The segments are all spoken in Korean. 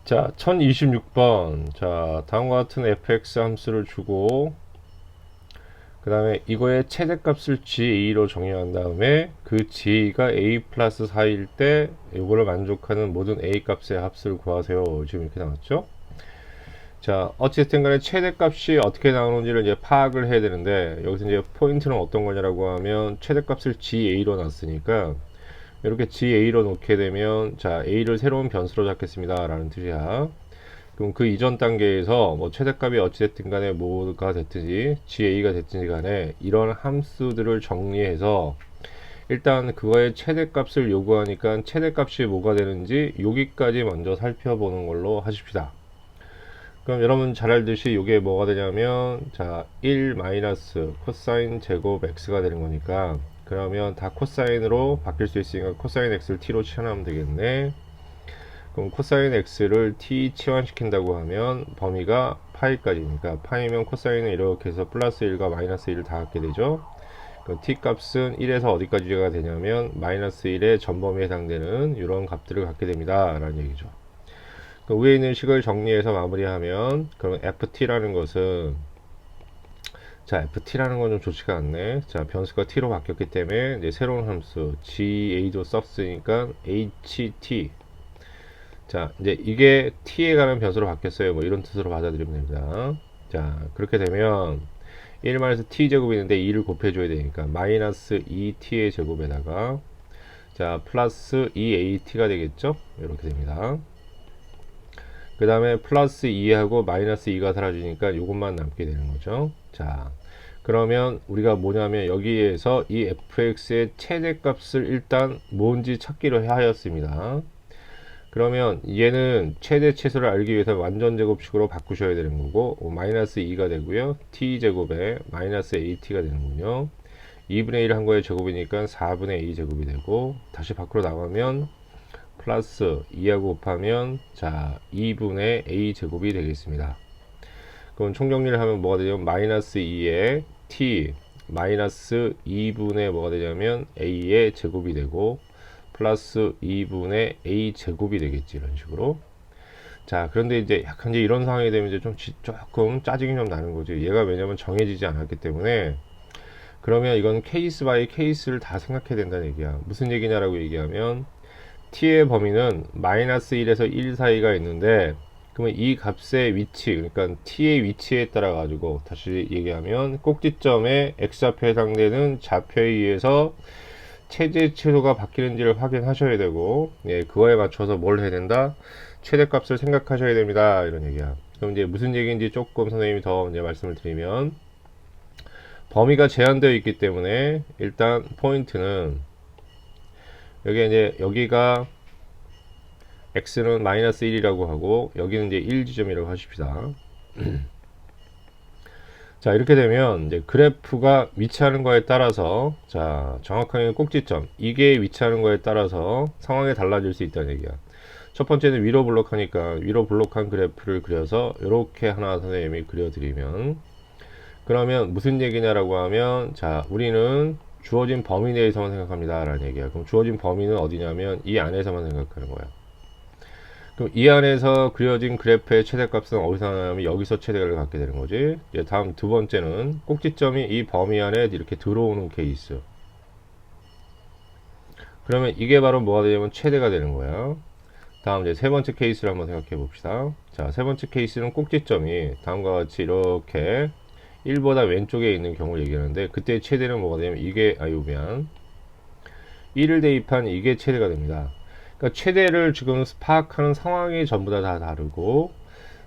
자, 1026번. 자, 다음과 같은 fx 함수를 주고, 그 다음에 이거의 최대값을 GA로 정의한 다음에 그 GA가 A 플러스 4일 때 이거를 만족하는 모든 A 값의 합수를 구하세요. 지금 이렇게 나왔죠? 자, 어쨌든 간에 최대값이 어떻게 나오는지를 이제 파악을 해야 되는데, 여기서 이제 포인트는 어떤 거냐라고 하면 최대값을 GA로 놨으니까 이렇게 GA로 놓게 되면, 자, A를 새로운 변수로 잡겠습니다 라는 뜻이야. 그럼 그 이전 단계에서 뭐 최대값이 어찌됐든 간에 뭐가 됐든지 GA가 됐든지 간에 이런 함수들을 정리해서 일단 그거의 최대값을 요구하니까 최대값이 뭐가 되는지 여기까지 먼저 살펴보는 걸로 하십시다. 그럼 여러분 잘 알듯이 이게 뭐가 되냐면, 자, 1 마이너스 코사인 제곱 x가 되는 거니까, 그러면 다 코사인으로 바뀔 수 있으니까 코사인 x를 t로 치환하면 되겠네. 그럼 코사인 x를 t 치환시킨다고 하면 범위가 파이까지니까, 파이면 코사인은 이렇게 해서 플러스 1과 마이너스 1을 다 갖게 되죠. 그럼 t 값은 1에서 어디까지가 되냐면 마이너스 1의 전범위에 해당되는 이런 값들을 갖게 됩니다 라는 얘기죠. 그 위에 있는 식을 정리해서 마무리하면, 그럼 ft라는 것은, 자, ft라는 건 좀 좋지가 않네. 자, 변수가 t로 바뀌었기 때문에 이제 새로운 함수 ga도 썼으니까 ht. 자, 이제 이게 t에 관한 변수로 바뀌었어요. 뭐 이런 뜻으로 받아들이면 됩니다. 자, 그렇게 되면 1-t 제곱이 있는데 2를 곱해줘야 되니까 마이너스 2t의 제곱에다가, 자, 플러스 2at가 되겠죠. 이렇게 됩니다. 그 다음에 플러스 2하고 마이너스 2가 사라지니까 이것만 남게 되는 거죠. 자, 그러면 우리가 뭐냐면 여기에서 이 fx의 최대값을 일단 뭔지 찾기로 하였습니다. 그러면 얘는 최대 최소를 알기 위해서 완전 제곱식으로 바꾸셔야 되는 거고, 마이너스 2가 되고요. t제곱에 마이너스 at가 되는군요. 2분의 1 한 거의 제곱이니까 4분의 a 제곱이 되고, 다시 밖으로 나가면 플러스 2하고 곱하면, 자, 2분의 a 제곱이 되겠습니다. 그럼 총정리를 하면 뭐가 되냐면 마이너스 2에 t 마이너스 2분의 뭐가 되냐면 a의 제곱이 되고, 플러스 2분의 a 제곱이 되겠지, 이런 식으로. 자, 그런데 이제 약간 이제 이런 상황이 되면 이제 조금 짜증이 좀 나는 거지. 얘가 왜냐면 정해지지 않았기 때문에. 그러면 이건 케이스 바이 케이스를 다 생각해야 된다는 얘기야. 무슨 얘기냐라고 얘기하면, t의 범위는 마이너스 1에서 1 사이가 있는데, 그러면 이 값의 위치, 그러니까 t의 위치에 따라 가지고 다시 얘기하면 꼭지점에 x좌표에 해당되는 좌표에 의해서 최대 최소가 바뀌는지를 확인하셔야 되고, 예, 그거에 맞춰서 뭘 해야 된다? 최대값을 생각하셔야 됩니다. 이런 얘기야. 그럼 이제 무슨 얘기인지 조금 선생님이 더 이제 말씀을 드리면, 범위가 제한되어 있기 때문에 일단 포인트는 여기 이제 여기가 x는 마이너스 1이라고 하고 여기는 이제 1 지점이라고 하십시다. 자, 이렇게 되면 이제 그래프가 위치하는 거에 따라서, 자, 정확하게 꼭지점 이게 위치하는 거에 따라서 상황이 달라질 수 있다는 얘기야. 첫 번째는 위로 블록하니까 위로 블록한 그래프를 그려서 이렇게 하나 선생님이 그려드리면, 그러면 무슨 얘기냐라고 하면, 자, 우리는 주어진 범위 내에서만 생각합니다 라는 얘기야. 그럼 주어진 범위는 어디냐면 이 안에서만 생각하는 거야. 그럼 이 안에서 그려진 그래프의 최대값은 어디서 나냐면 여기서 최대를 갖게 되는 거지. 이제 다음 두 번째는 꼭지점이 이 범위 안에 이렇게 들어오는 케이스. 그러면 이게 바로 뭐가 되냐면 최대가 되는 거야. 다음 이제 세 번째 케이스를 한번 생각해 봅시다. 자, 세 번째 케이스는 꼭지점이 다음과 같이 이렇게 1보다 왼쪽에 있는 경우를 얘기하는데, 그때 최대는 뭐가 되냐면 이게, 미안, 1을 대입한 이게 최대가 됩니다. 그러니까 최대를 지금 파악하는 상황이 전부 다 다르고,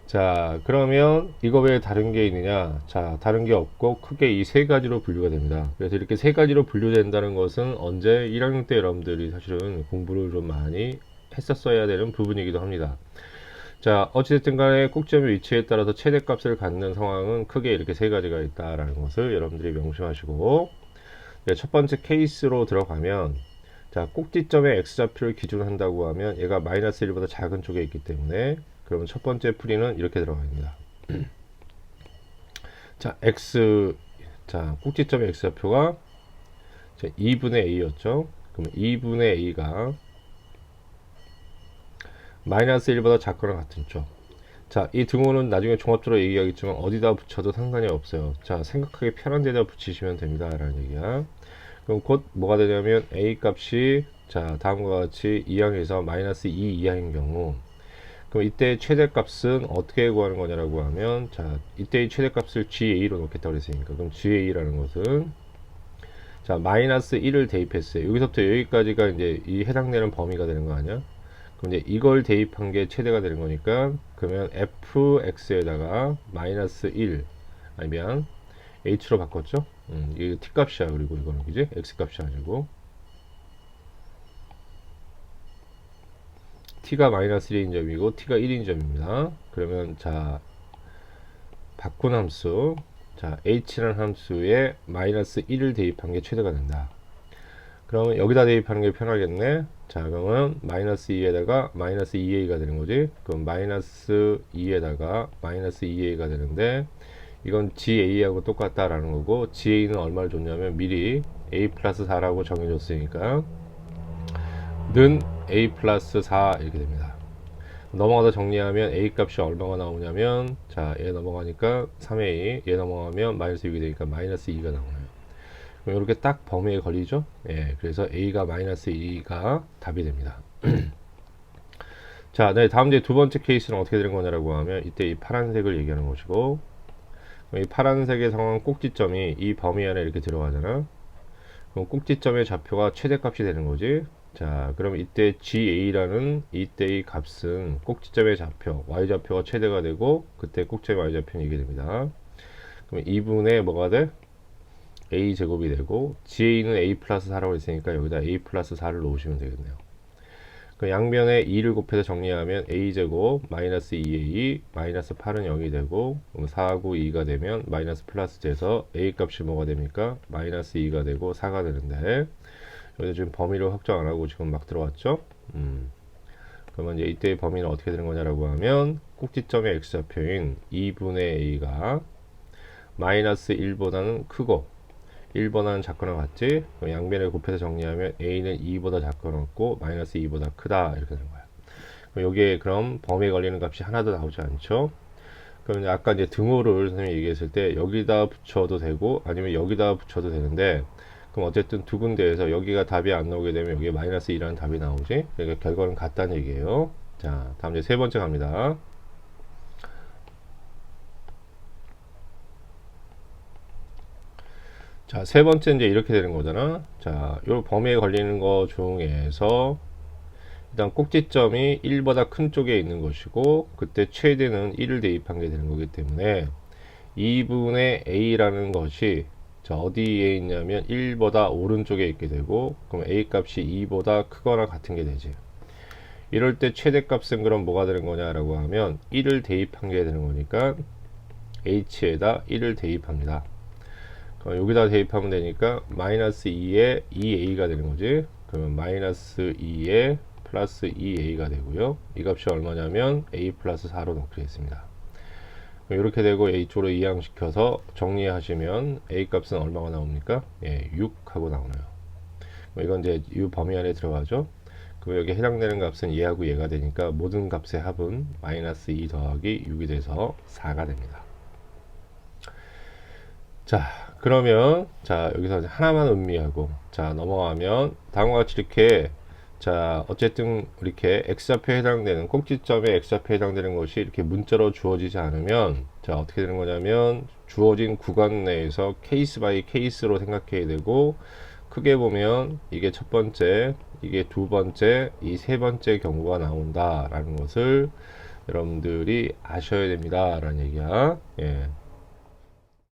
자, 그러면 이거 왜 다른 게 있느냐? 자, 다른 게 없고 크게 이 세 가지로 분류가 됩니다. 그래서 이렇게 세 가지로 분류된다는 것은 언제 1학년 때 여러분들이 사실은 공부를 좀 많이 했었어야 되는 부분이기도 합니다. 자, 어찌됐든 간에 꼭지점의 위치에 따라서 최대값을 갖는 상황은 크게 이렇게 세 가지가 있다라는 것을 여러분들이 명심하시고, 네, 첫 번째 케이스로 들어가면, 자, 꼭지점의 x좌표를 기준으로 한다고 하면 얘가 마이너스 1보다 작은 쪽에 있기 때문에, 그러면 첫 번째 풀이는 이렇게 들어갑니다. 자, 자, 꼭지점의 x좌표가 2분의 a였죠. 그러면 2분의 a가 마이너스 1보다 작거나 같은 쪽. 자, 이 등호는 나중에 종합적으로 얘기하겠지만 어디다 붙여도 상관이 없어요. 자, 생각하기 편한 데다 붙이시면 됩니다 라는 얘기야. 그럼 곧 뭐가 되냐면 a 값이 자 다음과 같이 이항에서 마이너스 2 이하인 경우, 그럼 이때 최대값은 어떻게 구하는 거냐라고 하면, 자 이때의 최대값을 GA로 놓겠다고 그랬으니까, 그럼 GA라는 것은 자 마이너스 1을 대입했어요. 여기서부터 여기까지가 이제 이 해당되는 범위가 되는 거 아니야? 그럼 이제 이걸 대입한 게 최대가 되는 거니까, 그러면 fx에다가 마이너스 1 아니면 h로 바꿨죠? 이게 t 값이야. 그리고 이거는 그지? x 값이 아니고 t가 마이너스 1인 점이고 t가 1인 점입니다. 그러면 자 바꾼 함수, 자 h라는 함수에 마이너스 1을 대입한 게 최대가 된다. 그러면 여기다 대입하는 게 편하겠네. 자 그러면 마이너스 2에다가 마이너스 2a가 되는 거지. 그럼 마이너스 2에다가 마이너스 2a가 되는데, 이건 GA하고 똑같다라는 거고, GA는 얼마를 줬냐면 미리 A 플러스 4라고 정해줬으니까 는 A 플러스 4 이렇게 됩니다. 넘어가서 정리하면 A 값이 얼마가 나오냐면, 자 얘 넘어가니까 3A, 얘 넘어가면 마이너스 6이 되니까 마이너스 2가 나오네요. 그럼 이렇게 딱 범위에 걸리죠. 예, 그래서 A가 마이너스 2가 답이 됩니다. 자, 네, 다음 이제 두 번째 케이스는 어떻게 되는 거냐라고 하면, 이때 이 파란색을 얘기하는 것이고, 이 파란색의 상황 꼭지점이 이 범위 안에 이렇게 들어가잖아. 그럼 꼭지점의 좌표가 최대값이 되는 거지. 자, 그럼 이때 GA라는 이때의 값은 꼭지점의 좌표, Y좌표가 최대가 되고, 그때 꼭지점의 Y좌표는 이게 됩니다. 그럼 2분의 뭐가 돼? A 제곱이 되고, GA는 A 플러스 4라고 했으니까 여기다 A 플러스 4를 놓으시면 되겠네요. 그 양변에 2를 곱해서 정리하면 a제곱 마이너스 2a 마이너스 8은 0이 되고, 4하고 2가 되면 마이너스 플러스 돼서 a 값이 뭐가 됩니까? 마이너스 2가 되고 4가 되는데, 여기서 지금 범위를 확정 안하고 지금 막 들어왔죠. 그러면 이제 이때의 범위는 어떻게 되는 거냐라고 하면, 꼭지점의 x좌표인 2분의 a가 마이너스 1보다는 크고 1보다는 작거나 같지? 양변을 곱해서 정리하면 a는 2보다 작거나 같고 마이너스 2보다 크다 이렇게 되는 거야. 그럼 여기에 그럼 범위에 걸리는 값이 하나도 나오지 않죠? 그럼 이제 아까 이제 등호를 선생님이 얘기했을 때 여기다 붙여도 되고 아니면 여기다 붙여도 되는데, 그럼 어쨌든 두 군데에서 여기가 답이 안 나오게 되면 여기에 마이너스 2라는 답이 나오지? 그러니까 결과는 같다는 얘기예요. 자, 다음 이제 세 번째 갑니다. 자, 세 번째 이제 이렇게 되는 거잖아. 자, 요 범위에 걸리는 거 중에서 일단 꼭지점이 1보다 큰 쪽에 있는 것이고, 그때 최대는 1을 대입한 게 되는 거기 때문에 2분의 a라는 것이 자 어디에 있냐면 1보다 오른쪽에 있게 되고, 그럼 a 값이 2보다 크거나 같은 게 되지. 이럴 때 최대값은 그럼 뭐가 되는 거냐라고 하면 1을 대입한 게 되는 거니까 h에다 1을 대입합니다. 여기다 대입하면 되니까 마이너스 2에 2a가 되는 거지. 그러면 마이너스 2에 플러스 2a가 되고요. 이 값이 얼마냐면 a 플러스 4로 놓게 됐습니다. 이렇게 되고 a 쪽으로 이항시켜서 정리하시면 a 값은 얼마가 나옵니까? 예, 6하고 나오네요. 이건 이제 이 범위 안에 들어가죠. 그럼 여기 해당되는 값은 얘하고 얘가 되니까 모든 값의 합은 마이너스 2 더하기 6이 돼서 4가 됩니다. 자, 그러면 자 여기서 하나만 음미하고 자 넘어가면 다음과 같이 이렇게, 자 어쨌든 이렇게 x좌표에 해당되는 꼭지점에 x좌표에 해당되는 것이 이렇게 문자로 주어지지 않으면, 자 어떻게 되는 거냐면 주어진 구간 내에서 케이스 바이 케이스로 생각해야 되고, 크게 보면 이게 첫 번째, 이게 두 번째, 이 세 번째 경우가 나온다 라는 것을 여러분들이 아셔야 됩니다 라는 얘기야. 예.